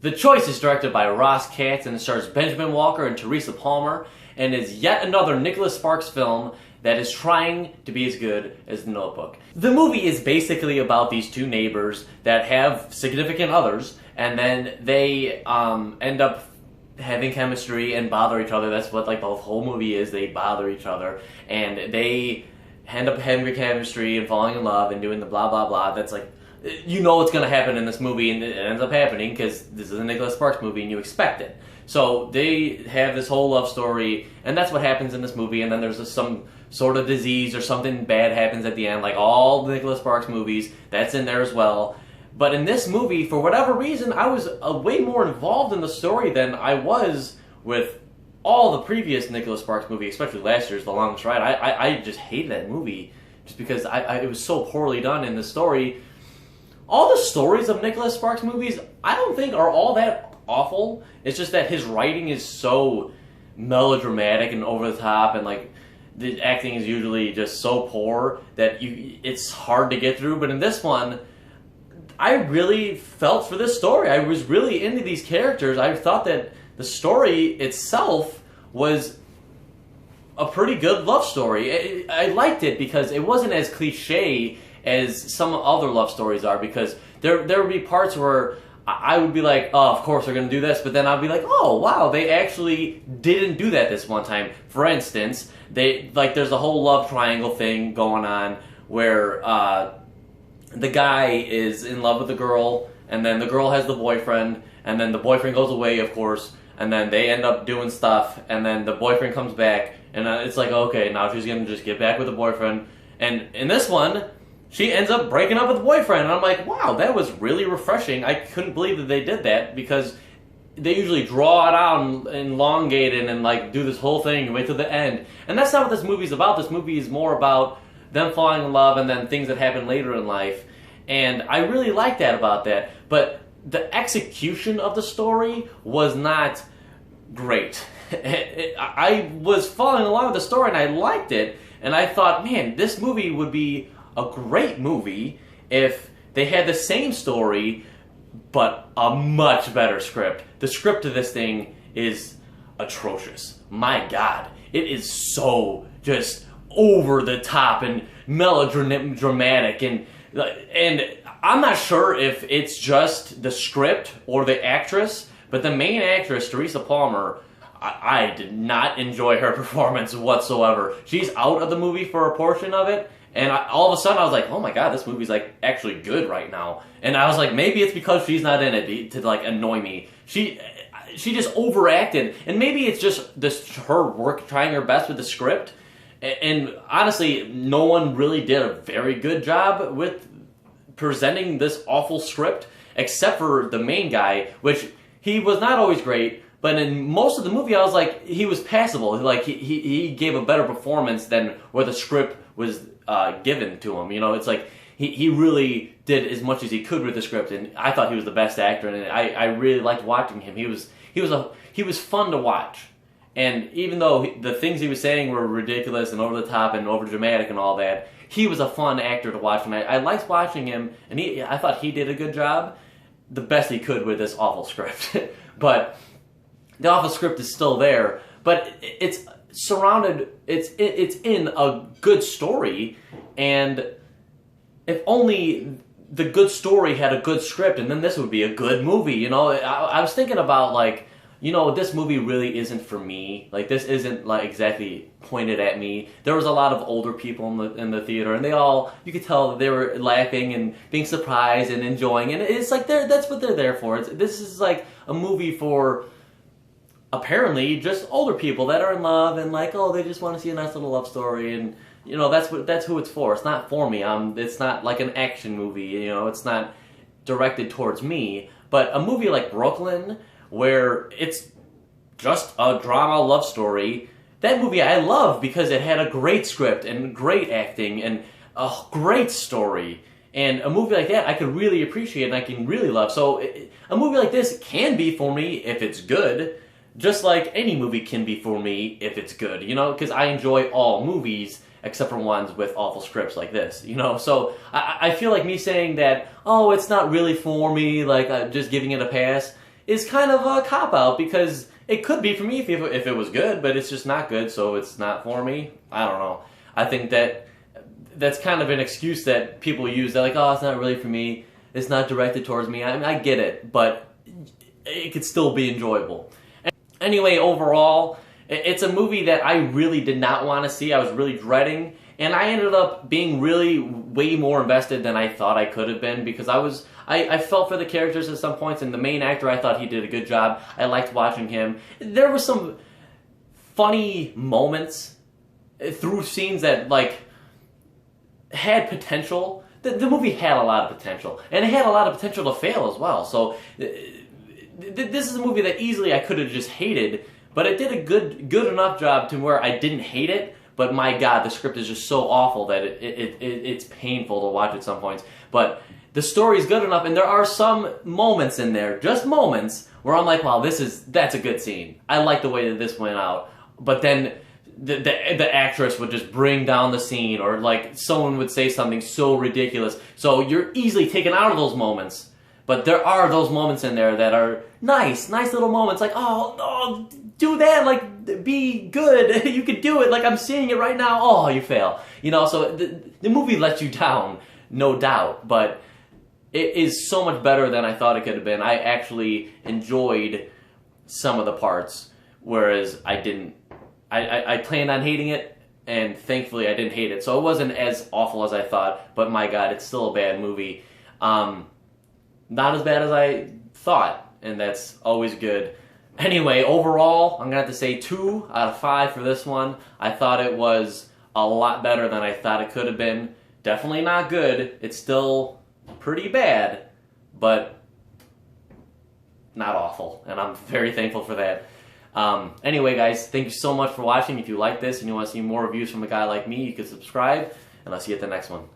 The Choice is directed by Ross Katz and it stars Benjamin Walker and Teresa Palmer, and is yet another Nicholas Sparks film that is trying to be as good as The Notebook. The movie is basically about these two neighbors that have significant others, and then they end up having chemistry and bother each other. That's what like the whole movie is. They bother each other, and they end up having chemistry and falling in love and doing the blah blah blah. That's like, you know what's going to happen in this movie, and it ends up happening because this is a Nicholas Sparks movie and you expect it. So they have this whole love story, and that's what happens in this movie. And then there's some sort of disease or something bad happens at the end, like all the Nicholas Sparks movies. That's in there as well. But in this movie, for whatever reason, I was way more involved in the story than I was with all the previous Nicholas Sparks movies, especially last year's The Longest Ride. I just hated that movie just because it was so poorly done in the story. All the stories of Nicholas Sparks movies, I don't think are all that awful. It's just that his writing is so melodramatic and over the top, and like the acting is usually just so poor that it's hard to get through. But in this one, I really felt for this story. I was really into these characters. I thought that the story itself was a pretty good love story. I liked it because it wasn't as cliche as some other love stories are, because there would be parts where I would be like, oh, of course they're going to do this, but then I'd be like, oh, wow, they actually didn't do that this one time. For instance, there's a whole love triangle thing going on where the guy is in love with the girl, and then the girl has the boyfriend, and then the boyfriend goes away, of course, and then they end up doing stuff, and then the boyfriend comes back, and it's like, okay, now she's going to just get back with the boyfriend. And in this one, she ends up breaking up with the boyfriend, and I'm like, wow, that was really refreshing. I couldn't believe that they did that, because they usually draw it out and elongate it and like do this whole thing and wait till the end. And that's not what this movie's about. This movie is more about them falling in love and then things that happen later in life. And I really like that about that. But the execution of the story was not great. I was following along with the story and I liked it. And I thought, man, this movie would be a great movie if they had the same story but a much better script. The script of this thing is atrocious. My God, it is so just over the top and melodramatic, and I'm not sure if it's just the script or the actress, but the main actress, Teresa Palmer, I did not enjoy her performance whatsoever. She's out of the movie for a portion of it, and all of a sudden I was like, oh my God, this movie's like actually good right now. And I was like, maybe it's because she's not in it to like annoy me. She just overacted, and maybe it's just her work trying her best with the script. And honestly, no one really did a very good job with presenting this awful script, except for the main guy, which he was not always great. But in most of the movie, I was like, he was passable. Like he gave a better performance than what the script was given to him. You know, it's like he really did as much as he could with the script, and I thought he was the best actor, and I really liked watching him. He was fun to watch. And even though the things he was saying were ridiculous and over the top and over dramatic and all that, he was a fun actor to watch, and I liked watching him. And I thought he did a good job, the best he could with this awful script. But the awful script is still there, but it's surrounded. It's in a good story, and if only the good story had a good script, and then this would be a good movie. You know, I was thinking about like, you know, this movie really isn't for me. Like, this isn't like exactly pointed at me. There was a lot of older people in the theater, and you could tell that they were laughing and being surprised and enjoying. And it's like that's what they're there for. This is like a movie for apparently just older people that are in love and like, oh, they just want to see a nice little love story, and you know, that's who it's for. It's not for me. It's not like an action movie. You know, it's not directed towards me. But a movie like Brooklyn, where it's just a drama love story, that movie I love because it had a great script and great acting and a great story. And a movie like that I could really appreciate and I can really love. So a movie like this can be for me if it's good, just like any movie can be for me if it's good, you know, because I enjoy all movies except for ones with awful scripts like this, you know. So I feel like me saying that, oh, it's not really for me, like just giving it a pass, is kind of a cop-out, because it could be for me if it was good, but it's just not good, so it's not for me. I don't know. I think that's kind of an excuse that people use. They're like, oh, it's not really for me. It's not directed towards me. I mean, I get it, but it could still be enjoyable. Anyway, overall, it's a movie that I really did not want to see. I was really dreading, and I ended up being really way more invested than I thought I could have been, because I felt for the characters at some points, and the main actor, I thought he did a good job. I liked watching him. There were some funny moments through scenes that, like, had potential. The movie had a lot of potential, and it had a lot of potential to fail as well. So this is a movie that easily I could have just hated, but it did a good enough job to where I didn't hate it. But my God, the script is just so awful that it's painful to watch at some points. But the story is good enough, and there are some moments in there, just moments, where I'm like, wow, that's a good scene. I like the way that this went out. But then the actress would just bring down the scene, or like someone would say something so ridiculous. So you're easily taken out of those moments. But there are those moments in there that are nice little moments, like, oh, do that, like, be good, you can do it, like, I'm seeing it right now, oh, you fail. You know, so the movie lets you down, no doubt, but it is so much better than I thought it could have been. I actually enjoyed some of the parts, whereas I didn't. I planned on hating it, and thankfully I didn't hate it. So it wasn't as awful as I thought, but my God, it's still a bad movie. Not as bad as I thought, and that's always good. Anyway, overall, I'm going to have to say 2 out of 5 for this one. I thought it was a lot better than I thought it could have been. Definitely not good. It's still pretty bad, but not awful, and I'm very thankful for that. Anyway, guys, thank you so much for watching. If you like this and you want to see more reviews from a guy like me, you can subscribe, and I'll see you at the next one.